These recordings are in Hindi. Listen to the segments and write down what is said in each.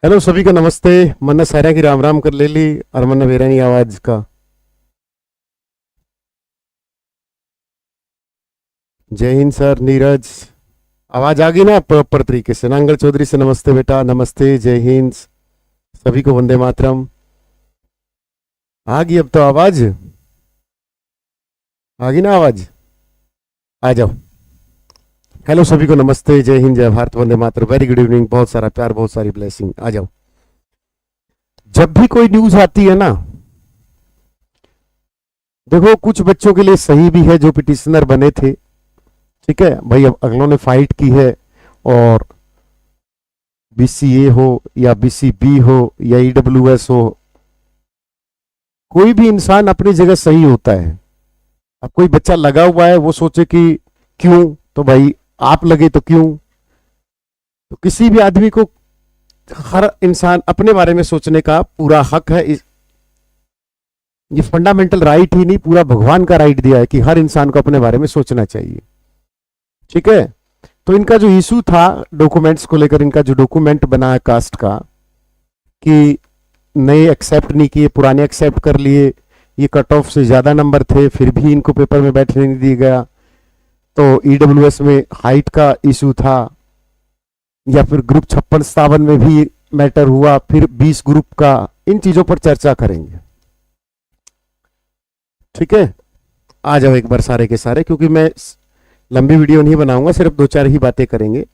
हेलो सभी को नमस्ते। मन्ना सायरा की राम राम कर ले ली और मन्ना बेरानी आवाज का जय हिंद सर। नीरज आवाज आ गई ना प्रॉपर तरीके से? नांगल चौधरी से नमस्ते बेटा, नमस्ते, जय हिंद। सभी को वंदे मातरम। आ गई अब तो आवाज, आ गई ना आवाज? आ जाओ। हेलो सभी को नमस्ते, जय हिंद, जय Bharat, Vande Mataram, very good evening, बहुत सारा प्यार, बहुत सारी ब्लेसिंग। आ जाओ। जब भी कोई न्यूज आती है ना, देखो कुछ बच्चों के लिए सही भी है जो पिटिशनर बने थे, ठीक है भाई, अब अगलों ने फाइट की है, और बीसीए हो या बीसीबी हो या ईडब्ल्यूएस हो, कोई भी इंसान अपनी जगह सही होता है। अब कोई बच्चा लगा हुआ है, वो सोचे कि क्यों, तो भाई आप लगे तो क्यों। तो किसी भी आदमी को, हर इंसान अपने बारे में सोचने का पूरा हक है। ये फंडामेंटल राइट ही नहीं, पूरा भगवान का राइट दिया है कि हर इंसान को अपने बारे में सोचना चाहिए, ठीक है। तो इनका जो इशू था डॉक्यूमेंट्स को लेकर, इनका जो डॉक्यूमेंट बना है कास्ट का, कि नए एक्सेप्ट नहीं किए, पुराने एक्सेप्ट कर लिए, ये कट ऑफ से ज्यादा नंबर थे, फिर भी इनको पेपर में बैठने नहीं दिया गया। तो ईडब्ल्यूएस में हाइट का इशू था, या फिर ग्रुप 56-57 में भी मैटर हुआ, फिर 20 ग्रुप का, इन चीजों पर चर्चा करेंगे, ठीक है। आ जाओ एक बार सारे के सारे, क्योंकि मैं लंबी वीडियो नहीं बनाऊंगा, सिर्फ दो चार ही बातें करेंगे।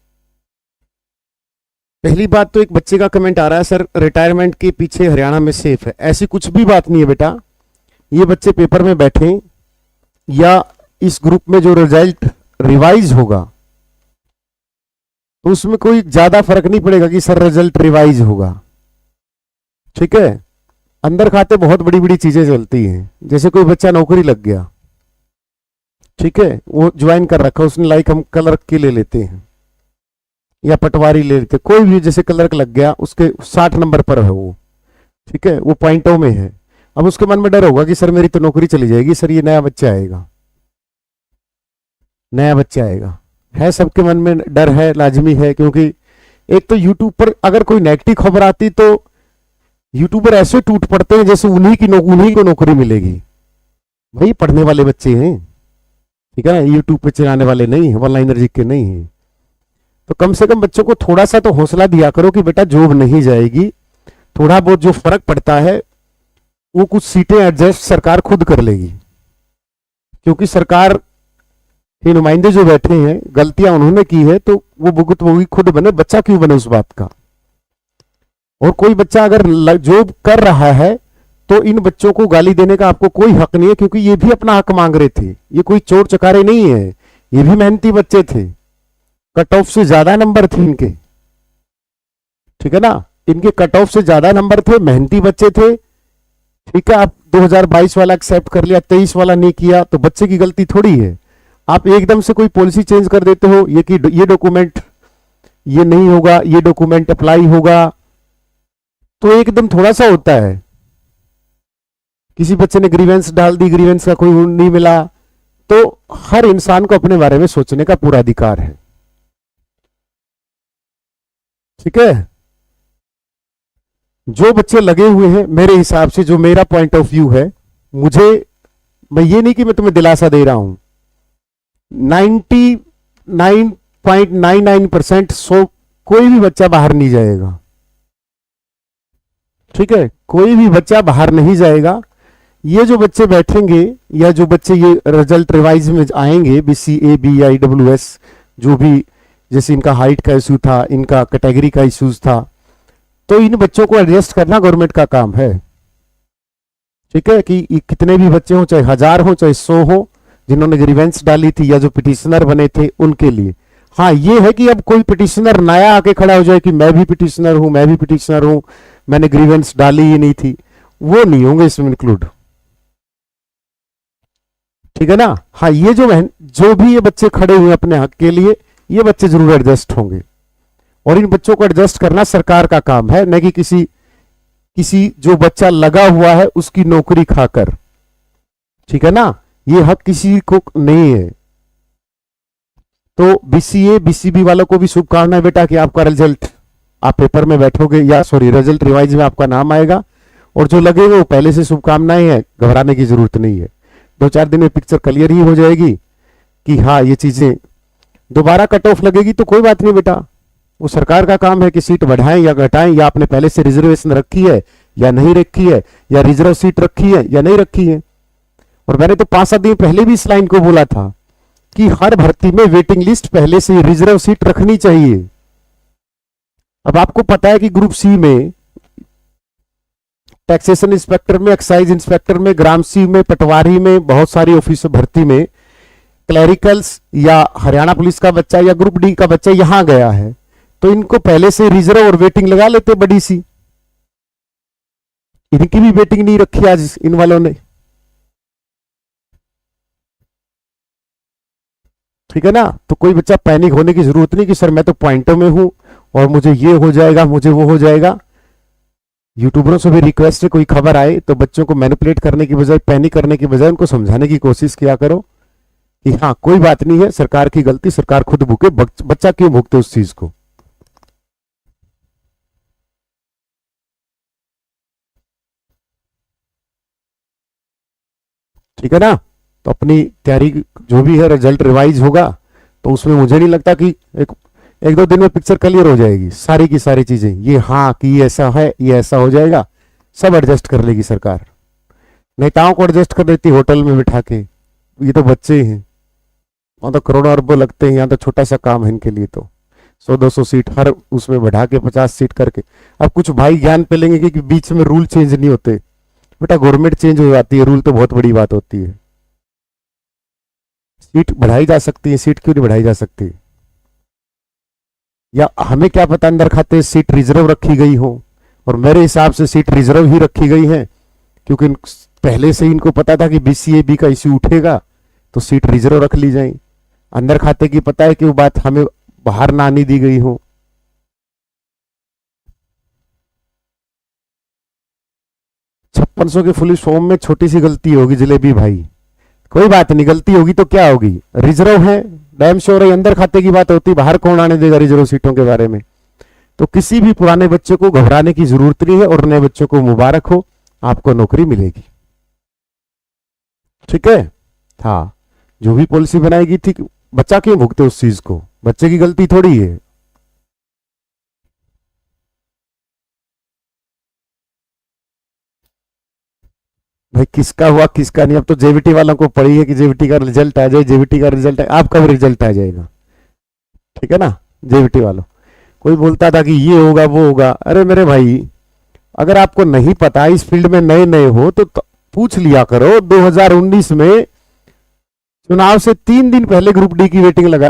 पहली बात तो एक बच्चे का कमेंट आ रहा है, सर रिटायरमेंट के पीछे हरियाणा में सेफ है। ऐसी कुछ भी बात नहीं है बेटा। ये बच्चे पेपर में बैठे, या इस ग्रुप में जो रिजल्ट रिवाइज होगा, तो उसमें कोई ज्यादा फर्क नहीं पड़ेगा कि सर रिजल्ट रिवाइज होगा, ठीक है। अंदर खाते बहुत बड़ी बड़ी चीजें चलती हैं। जैसे कोई बच्चा नौकरी लग गया, ठीक है, वो ज्वाइन कर रखा, उसने लाइक हम क्लर्क की ले लेते हैं या पटवारी ले लेते, कोई भी जैसे क्लर्क लग गया, उसके 60 नंबर पर है वो, ठीक है, वो पॉइंटों में है। अब उसके मन में डर होगा कि सर मेरी तो नौकरी चली जाएगी, सर ये नया बच्चा आएगा, नया बच्चा आएगा, है सबके मन में डर है, लाजमी है। क्योंकि एक तो यूट्यूब पर अगर कोई नेगेटिव खबर आती तो यूट्यूबर ऐसे टूट पड़ते हैं जैसे उन्हीं को नौकरी मिलेगी। भाई पढ़ने वाले बच्चे हैं, ठीक है ना, यूट्यूब पे चलाने वाले नहीं है, वन लाइनर जी के नहीं है। तो कम से कम बच्चों को थोड़ा सा तो हौसला दिया करो कि बेटा जॉब नहीं जाएगी, थोड़ा बहुत जो फर्क पड़ता है वो कुछ सीटें एडजस्ट सरकार खुद कर लेगी। क्योंकि सरकार के नुमाइंदे जो बैठे हैं, गलतियां उन्होंने की है तो वो भुगतभोगी खुद बने, बच्चा क्यों बने उस बात का। और कोई बच्चा अगर जॉब कर रहा है तो इन बच्चों को गाली देने का आपको कोई हक नहीं है, क्योंकि ये भी अपना हक मांग रहे थे, ये कोई चोर चकारे नहीं है, ये भी मेहनती बच्चे थे, कट ऑफ से ज्यादा नंबर थे इनके, ठीक है ना, इनके कट ऑफ से ज्यादा नंबर थे, मेहनती बच्चे थे, ठीक है। आप 2022 वाला एक्सेप्ट कर लिया, 23 वाला नहीं किया, तो बच्चे की गलती थोड़ी है। आप एकदम से कोई पॉलिसी चेंज कर देते हो, ये कि ये डॉक्यूमेंट ये नहीं होगा, ये डॉक्यूमेंट अप्लाई होगा, तो एकदम थोड़ा सा होता है। किसी बच्चे ने ग्रीवेंस डाल दी, ग्रीवेंस का कोई नहीं मिला, तो हर इंसान को अपने बारे में सोचने का पूरा अधिकार है, ठीक है। जो बच्चे लगे हुए हैं, मेरे हिसाब से जो मेरा पॉइंट ऑफ व्यू है, मुझे, मैं ये नहीं कि मैं तुम्हें दिलासा दे रहा हूं, 99.99% सो कोई भी बच्चा बाहर नहीं जाएगा, ठीक है, कोई भी बच्चा बाहर नहीं जाएगा। ये जो बच्चे बैठेंगे, या जो बच्चे ये रिजल्ट रिवाइज में आएंगे, बीसीए बी या ईडब्ल्यूएस, जो भी, जैसे इनका हाइट का इशू था, इनका कैटेगरी का इशूज था, तो इन बच्चों को एडजस्ट करना गवर्नमेंट का काम है, ठीक है। कि कितने भी बच्चे हो, चाहे 1000 हो चाहे 100 हो, जिन्होंने ग्रीवेंस डाली थी या जो पिटिशनर बने थे, उनके लिए। हाँ ये है कि अब कोई पिटिशनर नया आके खड़ा हो जाए कि मैं भी पिटिशनर हूं, मैं भी पिटिशनर हूं, मैंने ग्रीवेंस डाली ही नहीं थी, वो नहीं होंगे इसमें इंक्लूड, ठीक है ना। हाँ ये जो भी ये बच्चे खड़े हुए अपने हक के लिए, ये बच्चे जरूर एडजस्ट होंगे, और इन बच्चों को एडजस्ट करना सरकार का काम है, न कि किसी जो बच्चा लगा हुआ है उसकी नौकरी खाकर, ठीक है ना, ये हक किसी को नहीं है। तो बीसीए बीसीबी वालों को भी शुभकामनाएं बेटा कि आपका रिजल्ट आप पेपर में बैठोगे या सॉरी रिजल्ट रिवाइज में आपका नाम आएगा, और जो लगेगा वो पहले से शुभकामनाएं हैं, घबराने की जरूरत नहीं है। 2-4 दिन में पिक्चर क्लियर ही हो जाएगी कि हाँ ये चीजें, दोबारा कट ऑफ लगेगी तो कोई बात नहीं बेटा, वो सरकार का काम है कि सीट बढ़ाएं या घटाएं, या आपने पहले से रिजर्वेशन रखी है या नहीं रखी है, या रिजर्व सीट रखी है या नहीं रखी है। और मैंने तो 5-7 दिन पहले भी इस लाइन को बोला था कि हर भर्ती में वेटिंग लिस्ट पहले से रिजर्व सीट रखनी चाहिए। अब आपको पता है कि ग्रुप सी में टैक्सेशन इंस्पेक्टर में, एक्साइज इंस्पेक्टर में, ग्राम सी में, पटवारी में, बहुत सारी ऑफिस भर्ती में क्लैरिकल्स या हरियाणा पुलिस का बच्चा या ग्रुप डी का बच्चा यहां गया है, तो इनको पहले से रिजर्व और वेटिंग लगा लेते बड़ी सी। इनकी भी वेटिंग नहीं रखी आज इन वालों ने, ठीक है ना। तो कोई बच्चा पैनिक होने की जरूरत नहीं कि सर मैं तो पॉइंटों में हूं और मुझे ये हो जाएगा, मुझे वो हो जाएगा। यूट्यूबरों से भी रिक्वेस्ट है, कोई खबर आए तो बच्चों को मैनिपुलेट करने की बजाय, पैनिक करने की बजाय उनको समझाने की कोशिश किया करो कि हाँ कोई बात नहीं है, सरकार की गलती सरकार खुद भुगे, बच्चा क्यों भुगते उस चीज को। ठीक है ना। तो अपनी तैयारी जो भी है, रिजल्ट रिवाइज होगा तो उसमें मुझे नहीं लगता कि एक 2 दिन में पिक्चर क्लियर हो जाएगी सारी की सारी चीजें। ये हाँ कि ये ऐसा है, ये ऐसा हो जाएगा, सब एडजस्ट कर लेगी सरकार। नेताओं को एडजस्ट कर लेती होटल में बिठा के, ये तो बच्चे हैं, वहां तो करोड़ों अरबों लगते हैं, यहाँ तो छोटा सा काम है इनके लिए। तो 100-200 सीट हर उसमें बढ़ा के 50 सीट करके। अब कुछ भाई ज्ञान पे लेंगे कि बीच में रूल चेंज नहीं होते, बेटा गवर्नमेंट चेंज हो जाती है, रूल तो बहुत बड़ी बात होती है। सीट बढ़ाई जा सकती है, सीट क्यों नहीं बढ़ाई जा सकती, या हमें क्या पता अंदर खाते सीट रिजर्व रखी गई हो। और मेरे हिसाब से सीट रिजर्व ही रखी गई है, क्योंकि पहले से ही इनको पता था कि बीसीएबी का इश्यू उठेगा तो सीट रिजर्व रख ली जाए। अंदर खाते की पता है कि वो बात हमें बाहर ना आने दी गई हो। छप्पन सौ के पुलिस फॉर्म में छोटी सी गलती होगी जलेबी भाई, कोई बात नहीं, गलती होगी तो क्या होगी, रिजर्व है, डैम श्योर है, अंदर खाते की बात होती, बाहर कौन आने देगा रिजर्व सीटों के बारे में। तो किसी भी पुराने बच्चे को घबराने की जरूरत नहीं है, और नए बच्चों को मुबारक हो, आपको नौकरी मिलेगी। ठीक है। हाँ, जो भी पॉलिसी बनाएगी थी, बच्चा क्यों भुगते उस चीज को, बच्चे की गलती थोड़ी है। भाई किसका हुआ किसका नहीं, अब तो जेवीटी वालों को पड़ी है कि जेवीटी का रिजल्ट आ जाए, जेवीटी का रिजल्ट है, आपका भी रिजल्ट आ जाएगा। ठीक है ना। जेवीटी वालों, कोई बोलता था कि ये होगा वो होगा, अरे मेरे भाई अगर आपको नहीं पता, इस फील्ड में नए नए हो तो पूछ लिया करो। 2019 में चुनाव से 3 दिन पहले ग्रुप डी की वेटिंग लगा,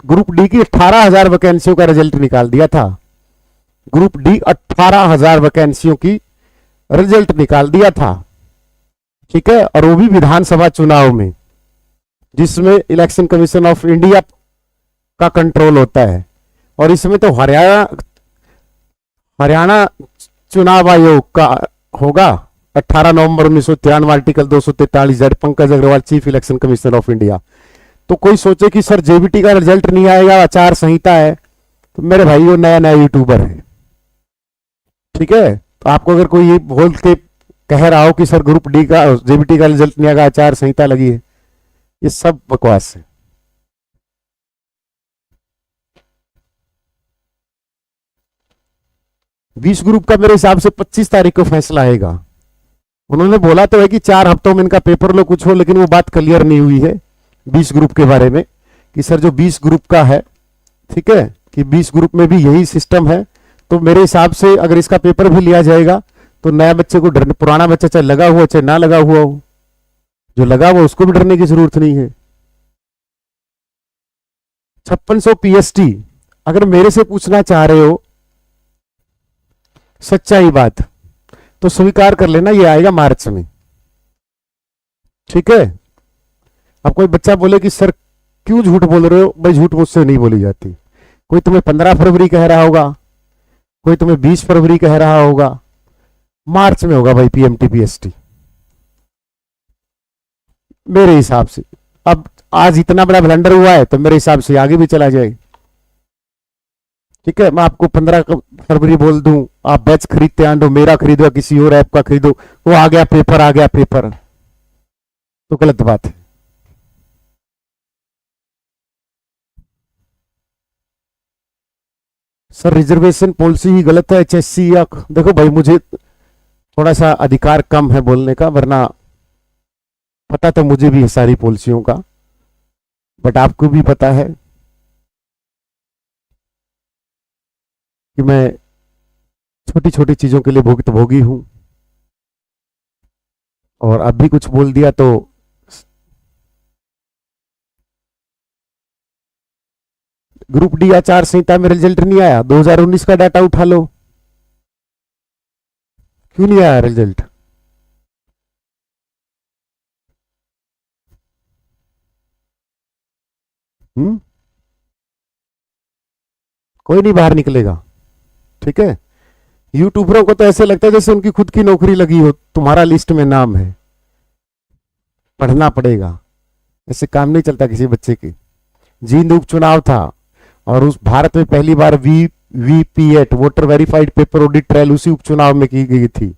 ग्रुप डी की 18,000 वैकेंसियों का रिजल्ट निकाल दिया था। ग्रुप डी 18,000 वैकेंसियों की रिजल्ट निकाल दिया था। ठीक है। और वो भी विधानसभा चुनाव में, जिसमें इलेक्शन कमीशन ऑफ इंडिया का कंट्रोल होता है। और इसमें तो हरियाणा चुनाव आयोग का होगा। 18 नवंबर 1993 article 243 Pankaj Agrawal chief election commissioner of India. तो कोई सोचे कि सर जेबीटी का रिजल्ट नहीं आएगा, आचार संहिता है, तो मेरे भाई वो नया नया यूट्यूबर है। ठीक है। तो आपको अगर कोई ये बोल के कह रहा हो कि सर ग्रुप डी का जेबीटी का रिजल्ट नहीं आएगा, आचार संहिता लगी है, ये सब बकवास है। बीस ग्रुप का मेरे हिसाब से 25 तारीख को फैसला आएगा। उन्होंने बोला तो है कि 4 हफ्तों में इनका पेपर लो कुछ हो, लेकिन वो बात क्लियर नहीं हुई है 20 ग्रुप के बारे में कि सर जो 20 ग्रुप का है, ठीक है, कि 20 ग्रुप में भी यही सिस्टम है। तो मेरे हिसाब से अगर इसका पेपर भी लिया जाएगा तो नया बच्चे को डरने, पुराना बच्चा चाहे लगा हुआ चाहे ना लगा हुआ हो, जो लगा हुआ उसको भी डरने की जरूरत नहीं है। 5600 पीएसटी अगर मेरे से पूछना चाह रहे हो सच्चाई बात, तो स्वीकार कर लेना ये आएगा मार्च में। ठीक है। अब कोई बच्चा बोले कि सर क्यों झूठ बोल रहे हो, भाई झूठ मुझसे नहीं बोली जाती। कोई तुम्हें 15 फरवरी कह रहा होगा, कोई तुम्हें 20 फरवरी कह रहा होगा, मार्च में होगा भाई पीएमटी पीएसटी मेरे हिसाब से। अब आज इतना बड़ा ब्लंडर हुआ है तो मेरे हिसाब से आगे भी चला जाए। ठीक है, मैं आपको 15 फरवरी बोल दूं, आप बैच खरीदते आंदो, मेरा खरीदो या किसी और ऐप का खरीदो, वो आ गया पेपर, आ गया पेपर, तो गलत बात है। सर रिजर्वेशन पॉलिसी ही गलत है, एचएससी या देखो भाई, मुझे थोड़ा सा अधिकार कम है बोलने का, वरना पता तो मुझे भी है सारी पॉलिसियों का, बट आपको भी पता है कि मैं छोटी छोटी चीजों के लिए भुक्तभोगी हूं, और अब भी कुछ बोल दिया तो ग्रुप डी आचार संहिता में रिजल्ट नहीं आया, 2019 का डाटा उठा लो, क्यों नहीं आया रिजल्ट? हम्म, कोई नहीं बाहर निकलेगा, ठीक है। यूट्यूबरों को तो ऐसे लगता है जैसे उनकी खुद की नौकरी लगी हो, तुम्हारा लिस्ट में नाम है, पढ़ना पड़ेगा, ऐसे काम नहीं चलता किसी बच्चे की। जींद उपचुनाव था, और उस भारत में पहली बार VVPAT voter verified paper audit trial उसी उपचुनाव में की गई थी,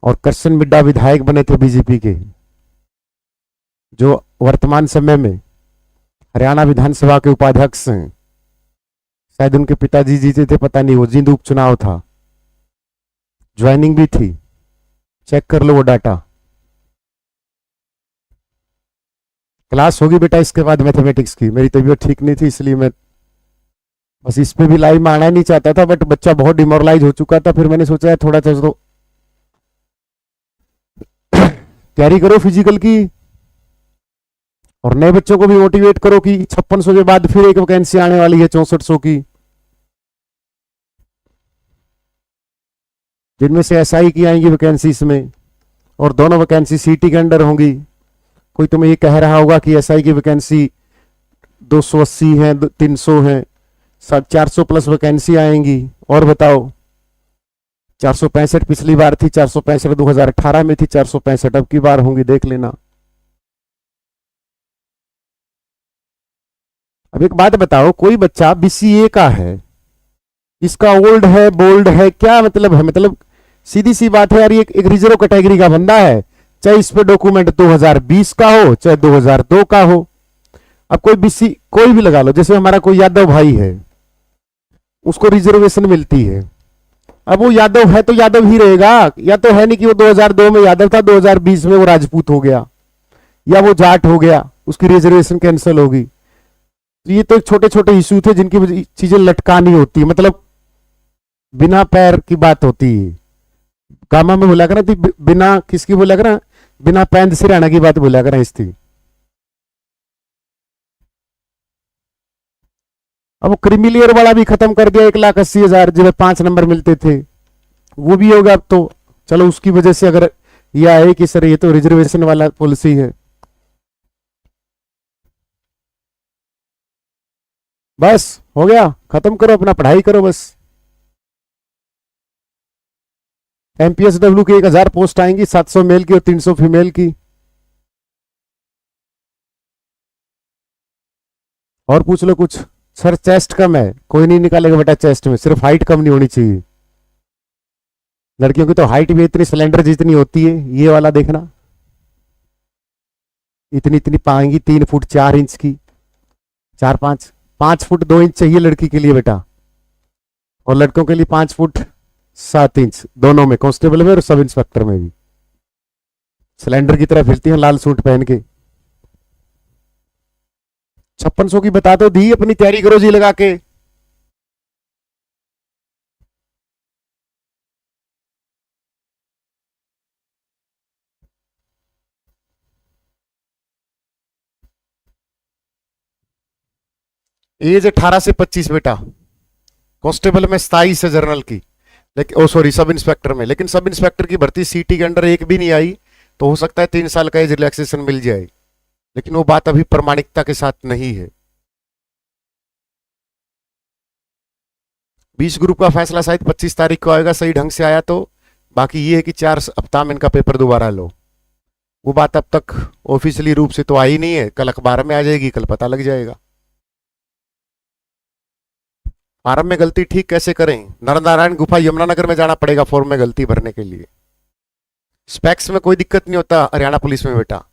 और कृष्ण मिड्डा विधायक बने थे बीजेपी के, जो वर्तमान समय में हरियाणा विधानसभा के उपाध्यक्ष हैं, शायद उनके पिताजी जीते थे, पता नहीं, वो जींद उपचुनाव था, ज्वाइनिंग भी थी, चेक कर लो वो डाटा। क्लास होगी बेटा इसके बाद मैथमेटिक्स की, मेरी तबीयत ठीक नहीं थी इसलिए मैं बस इस पे भी लाइव में आना नहीं चाहता था, बट बच्चा बहुत डिमोरलाइज हो चुका था, फिर मैंने सोचा थोड़ा सा तो तैयारी करो फिजिकल की, और नए बच्चों को भी मोटिवेट करो कि 5600 के बाद फिर एक वैकेंसी आने वाली है 6400 की, जिनमें से एसआई की आएंगी वैकेंसी इसमें, और दोनों वैकेंसी सीटी के अंडर होंगी। कोई तुम्हें ये कह रहा होगा कि एसआई की वैकेंसी 280 है, 300 है, 400 प्लस वैकेंसी आएंगी, और बताओ 465 पिछली बार थी, 465 2018 में थी, 465 अब की बार होंगी, देख लेना। अब एक बात बताओ, कोई बच्चा बीसीए का है, इसका ओल्ड है बोल्ड है, क्या मतलब है? मतलब सीधी सी बात है यार, ये एक रिजर्व कैटेगरी का बंदा है, चाहे इस पे डॉक्यूमेंट 2020 का हो चाहे 2002 का हो, अब कोई बीसी कोई भी लगा लो, जैसे हमारा कोई यादव भाई है, उसको रिजर्वेशन मिलती है, अब वो यादव है तो यादव ही रहेगा, या तो है नहीं कि वो 2002 में यादव था, 2020 में वो राजपूत हो गया, या वो जाट हो गया, उसकी रिजर्वेशन कैंसिल होगी। ये तो छोटे छोटे इशू थे जिनकी चीजें लटकानी होती है, मतलब बिना पैर की बात होती है, गामा में बोला करा थी, बिना किसकी बोला करा, बिना पैंद सिराना की बात बोला करा इस थी। अब वो क्रीमिलियर वाला भी खत्म कर दिया, 1,80,000 जब 5 नंबर मिलते थे, वो भी होगा अब तो। चलो उसकी वजह से अगर ये आए कि सर ये तो रिजर्वेशन वाला पॉलिसी है, बस हो गया, खत्म करो, अपना पढ़ाई करो बस। एमपीएसडब्ल्यू की 1,000 पोस्ट आएंगी, 700 मेल की और 300 फीमेल की, और पूछ लो कुछ। सर चेस्ट कम है, कोई नहीं निकालेगा बेटा चेस्ट में, सिर्फ हाइट कम नहीं होनी चाहिए, लड़कियों की तो हाइट भी इतनी सिलेंडर जितनी होती है, ये वाला देखना, इतनी इतनी पाएंगी, 3 फुट 4 इंच की, 4 5, 5 फुट 2 इंच चाहिए लड़की के लिए बेटा, और लड़कों के लिए 5 फुट 7 इंच, दोनों में, कांस्टेबल में और सब इंस्पेक्टर में भी सिलेंडर की तरह फिरती हैं लाल सूट पहन के। 5600 की बता दो दी, अपनी तैयारी करो जी लगा के। एज 18 से 25 बेटा, कांस्टेबल में 27 है जनरल की, लेकिन ओ सॉरी सब इंस्पेक्टर में, लेकिन सब इंस्पेक्टर की भर्ती सीटी के अंडर एक भी नहीं आई, तो हो सकता है 3 साल का एज रिलैक्सेशन मिल जाए, लेकिन वो बात अभी प्रमाणिकता के साथ नहीं है। 20 ग्रुप का फैसला शायद 25 तारीख को आएगा, सही ढंग से आया तो, बाकी ये है कि 4 हफ्ता में इनका पेपर दोबारा लो, वो बात अब तक ऑफिशियली रूप से तो आई नहीं है, कल अखबार में आ जाएगी, कल पता लग जाएगा। फार्म में गलती ठीक कैसे करें? नरनारायण गुफा यमुनानगर में जाना पड़ेगा फॉर्म में गलती भरने के लिए। स्पेक्स में कोई दिक्कत नहीं होता हरियाणा पुलिस में बेटा,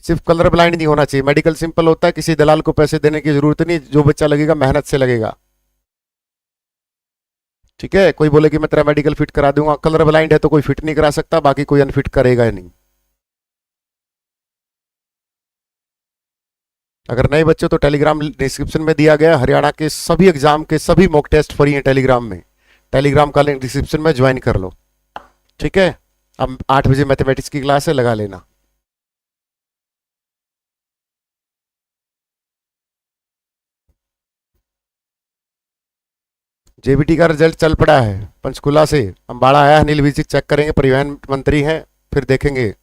सिर्फ कलर ब्लाइंड नहीं होना चाहिए। मेडिकल सिंपल होता है, किसी दलाल को पैसे देने की जरूरत नहीं, जो बच्चा लगेगा मेहनत से लगेगा। ठीक है, कोई बोले कि मैं तेरा मेडिकल फिट करा दूंगा, कलर ब्लाइंड है तो कोई फिट नहीं करा सकता, बाकी कोई अनफिट करेगा ही नहीं। अगर नए बच्चे तो टेलीग्राम डिस्क्रिप्शन में दिया गया, हरियाणा के सभी एग्जाम के सभी मॉक टेस्ट फ्री हैं टेलीग्राम में। टेलीग्राम का लिंक डिस्क्रिप्शन में ज्वाइन कर लो। ठीक है, अब 8 बजे मैथमेटिक्स की क्लास है, लगा लेना। जेबीटी का रिजल्ट चल पड़ा है पंचकुला से, अम्बाड़ा आया, अनिल विजिट चेक करेंगे, परिवहन मंत्री हैं, फिर देखेंगे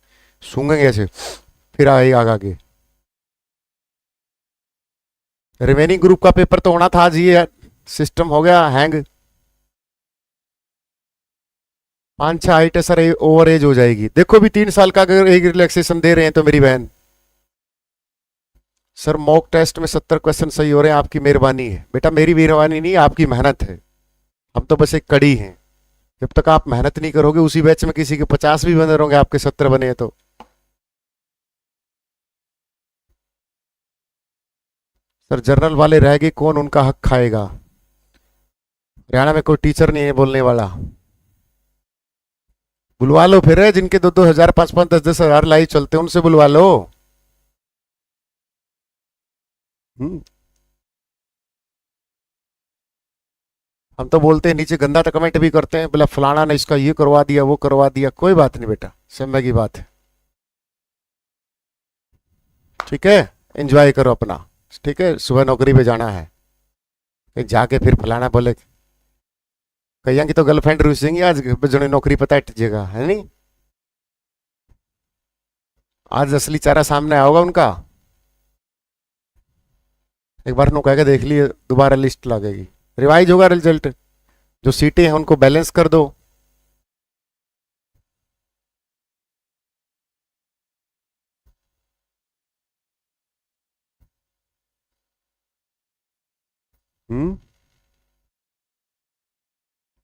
सूंघेंगे ऐसे, फिर आएगा आगे। रिमेनिंग ग्रुप का पेपर तो होना था आज, ये सिस्टम हो गया हैंग। 5-6 हाइट है सर, ओवर एज हो जाएगी। देखो भी 3 साल का अगर एक रिलैक्सेशन दे रहे हैं तो मेरी बहन। सर मॉक टेस्ट में 70 क्वेश्चन सही हो रहे हैं, आपकी मेहरबानी है बेटा। मेरी मेहरबानी नहीं, आपकी मेहनत है। हम तो बस एक कड़ी हैं। जब तक आप मेहनत नहीं करोगे, उसी बैच में किसी के 50 भी बने रहोगे, आपके 70 बने हैं तो। सर जनरल वाले रह गए, कौन उनका हक खाएगा? हरियाणा में कोई टीचर नहीं है बोलने वाला। बुलवा लो फिर, है जिनके 2-2 हजार, 5-5, 10-10 हजार लाइव चलते हैं, उनसे बुलवा लो। हम तो बोलते हैं, नीचे गंदा तो कमेंट भी करते हैं, बोला फलाना ने इसका ये करवा दिया, वो करवा दिया। कोई बात नहीं बेटा, समय की बात है। ठीक है, एंजॉय करो अपना। ठीक है, सुबह नौकरी पे जाना है, जाके फिर फलाना बोले कहिया की तो गर्लफ्रेंड रूसेंगी आज, जो नौकरी पता है नहीं। आज असली चेहरा सामने आओगा उनका। एक बार नो कह के देख लिए, दोबारा लिस्ट लगेगी, रिवाइज होगा रिजल्ट। जो सीटें हैं उनको बैलेंस कर दो।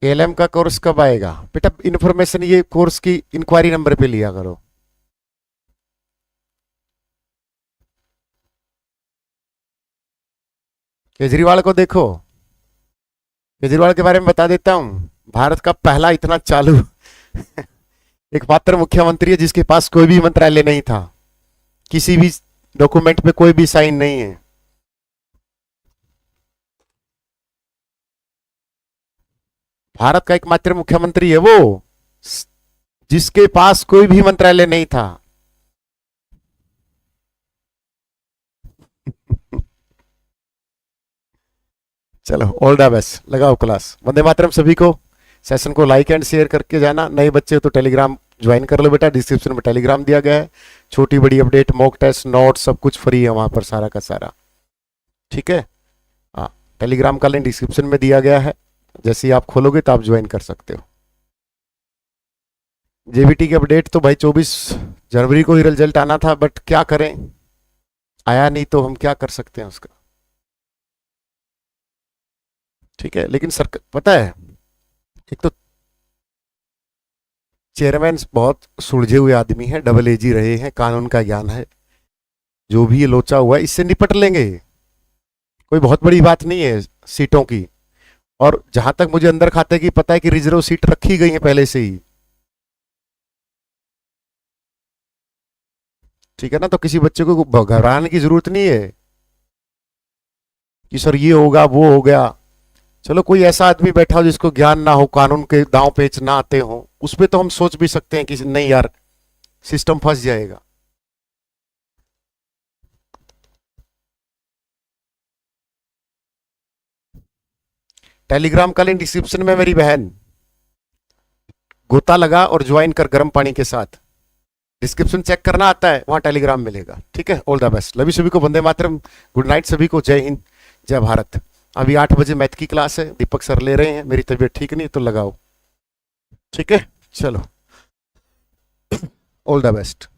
एलएम का कोर्स कब आएगा बेटा? इन्फॉर्मेशन ये कोर्स की इंक्वायरी नंबर पे लिया करो। केजरीवाल को देखो, केजरीवाल के बारे में बता देता हूं। भारत का पहला इतना चालू एकमात्र मुख्यमंत्री है जिसके पास कोई भी मंत्रालय नहीं था, किसी भी डॉक्यूमेंट पे कोई भी साइन नहीं है। भारत का एकमात्र मुख्यमंत्री है वो जिसके पास कोई भी मंत्रालय नहीं था। चलो ऑल द बेस्ट, लगाओ क्लास। वंदे मातरम सभी को। सेशन को लाइक एंड शेयर करके जाना। नए बच्चे तो टेलीग्राम ज्वाइन कर लो बेटा, डिस्क्रिप्शन में टेलीग्राम दिया गया है। छोटी बड़ी अपडेट, मॉक टेस्ट, नोट सब कुछ फ्री है वहां पर, सारा का सारा। ठीक है, हाँ, टेलीग्राम का लिंक डिस्क्रिप्शन में दिया गया है, जैसे ही आप खोलोगे तो आप ज्वाइन कर सकते हो। जेबीटी की अपडेट तो भाई 24 जनवरी को ही रिजल्ट आना था, बट क्या करें, आया नहीं तो हम क्या कर सकते हैं उसका। ठीक है, लेकिन सर पता है, एक तो चेयरमैन बहुत सुलझे हुए आदमी हैं, डबल एजी रहे हैं, कानून का ज्ञान है, जो भी ये लोचा हुआ है इससे निपट लेंगे। कोई बहुत बड़ी बात नहीं है सीटों की। और जहां तक मुझे अंदर खाते की पता है कि रिजर्व सीट रखी गई है पहले से ही। ठीक है ना, तो किसी बच्चे को घबराने की जरूरत नहीं है कि सर ये होगा वो हो गया। चलो कोई ऐसा आदमी बैठा हो जिसको ज्ञान ना हो, कानून के दांव पेच ना आते हो, उस पर तो हम सोच भी सकते हैं कि नहीं यार सिस्टम फंस जाएगा। टेलीग्राम का लिंक डिस्क्रिप्शन में मेरी बहन, गोता लगा और ज्वाइन कर गर्म पानी के साथ। डिस्क्रिप्शन चेक करना आता है, वहां टेलीग्राम मिलेगा। ठीक है, ऑल द बेस्ट। लवी सभी को, वंदे मातरम, गुड नाइट सभी को, जय हिंद जय भारत। अभी 8 बजे मैथ की क्लास है, दीपक सर ले रहे हैं, मेरी तबीयत ठीक नहीं तो लगाओ। ठीक है, चलो ऑल द बेस्ट।